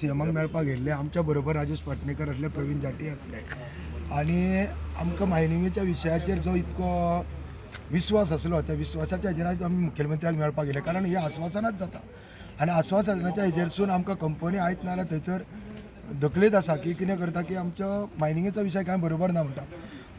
सीएमाक मेळपाक गेल्ले आमच्या बरोबर राजेश पाटणेकर असले, प्रवीण जाटी असले आणि आमकां मायनिंगेच्या विशयाचेर जो इतको विश्वास असलो त्या विश्वासाच्या हेजेर आमी मुखेलमंत्र्याक मेळपाक गेले, कारण हे आश्वासनाच जाता आनी आश्वासनाच्या हेजेरसून आमकां कंपनी आयत ना जाल्यार थंयसर दखलीत आसा की कितें करता की आमचो मायनिंगेचो विशय कांय बरोबर ना म्हणटा।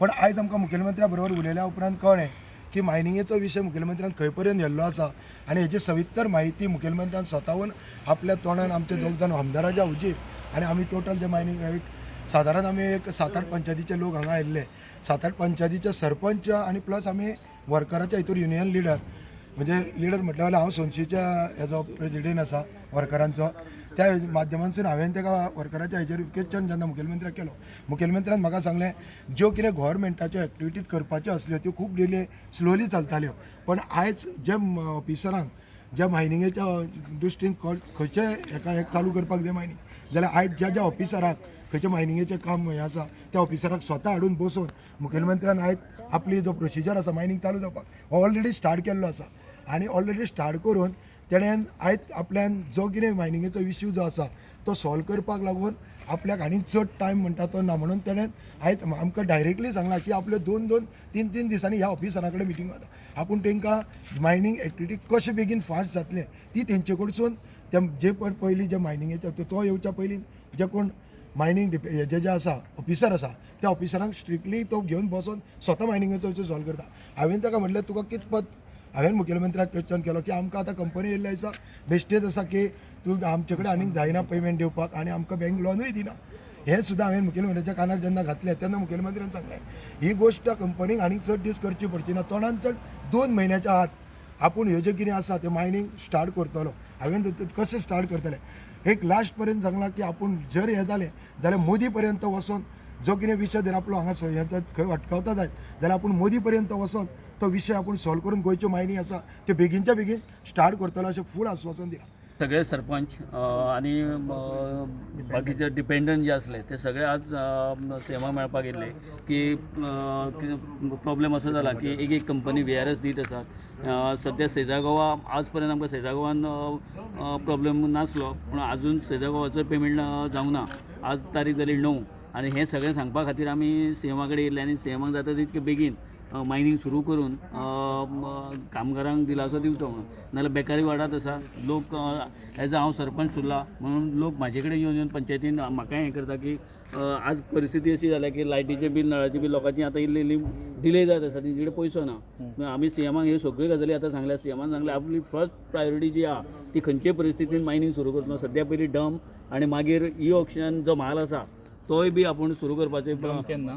पण आयज आमकां मुखेलमंत्र्या बरोबर उलयल्या उपरांत कळ्ळें की मायनिंगेचो विशय मुखेलमंत्र्यान खंय पर्यंत व्हेल्लो आसा आनी हेची सविस्तर म्हायती मुखेलमंत्र्यान स्वताहून आपल्या तोंडान आमचे दोग जाण आमदाराच्या हुजीर आनी आमी टोटल जे मायनिंग एक सादारण आमी एक 7-8 पंचायतीचे लोक हांगा आयिल्ले, 7-8 पंचायतीचे सरपंच आनी प्लस आमी वर्कराच्या हितूर युनियन लिडर म्हणजे लिडर म्हटल्या जाल्यार हांव सोनशीच्या हेजो प्रेजिडेंट आसा वर्करांचो, त्या माध्यमांतसून हांवें ताका वर्कराच्या हेजेर क्वेश्चन जेन्ना मुखेलमंत्र्याक केलो, मुखेलमंत्र्यान म्हाका सांगलें ज्यो कितें गव्हर्मेंटाच्यो एक्टिविटीज करपाच्यो आसल्यो त्यो खूब डिले स्लोली चलताल्यो, पण आयज जे ऑफिसरांक ज्या मायनिंगेच्या दृश्टीन खंयचे एका एक चालू करपाक जाय मायनिंग जाल्यार आयज ज्या ऑफिसराक खंयचे मायनिंगेचें काम हें आसा त्या ऑफिसराक स्वता हाडून बसोवन मुखेलमंत्र्यान आयज आपली जो प्रोसिजर आसा मायनिंग चालू जावपाक हो ऑलरेडी स्टार्ट केल्लो आसा आनी ऑलरेडी स्टार्ट करून तेणेन आयज आपल्यान जो कितें मायनिंगेचो इश्यू जो आसा तो सॉल्व करपाक लागून आपल्याक आनीक चड टायम म्हणटा तो ना, म्हणून तेणेन आयज आमकां डायरेक्टली सांगलां की आपल्यो 2-2, 3-3 दिसांनी ह्या ऑफिसरा कडेन मिटींग जाता, आपूण तांकां मायनिंग एक्टिविटी कशें बेगीन फास्ट जातलें ती तेंचे कडसून ते जे पयलीं जे मायनिंगेचे तो येवच्या पयलीं जे कोण मायनिंग जे आसा ऑफिसर आसा त्या ऑफिसरांक स्ट्रिक्टली तो घेवन बसोन स्वता मायनिंगेचो विशय सॉल्व करता। हांवें ताका म्हटलें तुका कितपत हांवें मुखेलमंत्र्याक क्वेश्चन केलो की आमकां आतां कंपनी येयल्ली आसा बेश्टेच आसा की तूं आमचे कडेन आनीक जायना पेमेंट दिवपाक आनी आमकां बँक लोनूय दिना, हें सुद्दां हांवें मुखेलमंत्र्याच्या कानार जेन्ना घातलें तेन्ना मुखेलमंत्र्यान सांगलें ही गोश्ट कंपनीक आनीक चड दीस करची पडची ना, तोंडान चड 2 म्हयन्याच्या आत आपूण ह्यो जें कितें आसा तें मायनिंग स्टार्ट करतलो। हांवें कशें स्टार्ट करतलें एक लास्ट पर्यंत सांगलां की आपूण जर हें जालें जाल्यार मोदी पर्यंत वचोन जो कितें विशय जर आपलो हांगा हें खंय अटकावता जायत जाल्यार आपूण मोदी पर्यंत वचोन तो विशय आपूण सॉल्व करून गोंयच्यो मायनिंग आसा त्यो बेगीनच्या बेगीन स्टार्ट करतलो अशें फूल आश्वासन दिलां। सगळे सरपंच आणि बाकीचे डिपेंडंट जे असले ते सगळे आज सेवा मेळपाक येयल्ले की प्रॉब्लेम असो जाला की एक कंपनी VRS दीत आसात। सध्या सेजागोवा आज पर्यंत आमकां सेजागोवान प्रॉब्लेम नासलो, पूण अजून सेजागोवाचो पेमेंट जावंक ना। आज तारीख जाली 9 आनी हें सगळें सांगपा खातीर आमी सीएमा कडेन येयल्ले आनी सीएमाक जाता तितके बेगीन मायनिंग सुरू करून कामगारांक दिलासो दिवचो म्हणून, नाल्यार बेकारी वाडत आसा लोक एज हांव सरपंच सुरला म्हणून लोक म्हाजे कडेन येवन पंचायतीन म्हाकाय हें करता की आज परिस्थिती अशी जाल्या की लायटीचें बील नळाचें बील लोकांची आतां इल्ली डिले जात आसा, तेंचे कडेन पयसो ना। आमी सीएमाक ह्यो सगळ्यो गजाली आतां सांगल्या, सीएमान सांगल्या आपली फर्स्ट प्रायोरिटी जी आहा ती खंयचे परिस्थितीन मायनिंग सुरू करतलो, सद्या पयलीं डम आनी मागीर ऑक्शन जो म्हाल आसा तोय बी आपूण सुरू करपाचें केन्ना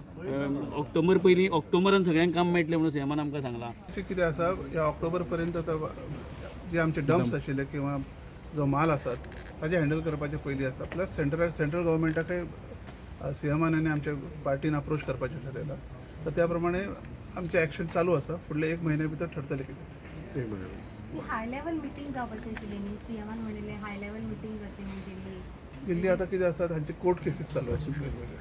ऑक्टोबर पयलीं ऑक्टोबरान सगळ्यांक काम मेळटलें म्हणून सीएमान आमकां सांगलां। कितें आसा ह्या ऑक्टोबर पर्यंत जे आमचे डम्प्स आशिल्ले किंवा जो माल आसा ताजे हँडल करपाचे पयलीं आसता, प्लस सेंट्रल गव्हर्मेंटाकय सीएमान आनी आमच्या पार्टीन अप्रोच करपाचें ठरयलां, तर त्या प्रमाणे आमचें एक्शन चालू आसा, फुडले 1 म्हयन्या भितर ठरतलें कितें। हाय लेवल मिटींग जावपाची आशिल्ली न्ही, सीएमान म्हणिल्लें हाय लेवल मिटींग जातली म्हणून दिल्ली आतां कितें आसा तांचे कोर्ट केसीस चालू आसा वेगवेगळे,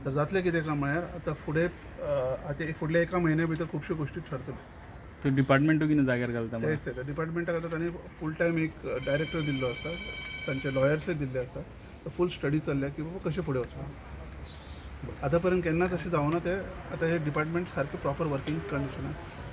तर जातलें कितें काय म्हळ्यार आतां फुडें आतां फुडल्या 1 म्हयन्या भितर खुबश्यो गोश्टी ठरतल्यो। तो डिपार्टमेंटू कितें जाग्यार घालता तेच डिपार्टमेंटाक आतां तांणी फूल टायम एक डायरेक्टर दिल्लो आसा, तांचे लॉयर्सय दिल्ले आसा, फूल स्टडी चल्ल्या की बाबा कशें फुडें वचपाक। आतां पर्यंत केन्नाच अशें जावना, ते आतां हे डिपार्टमेंट सारकें प्रॉपर वर्कींग कंडिशन आसता।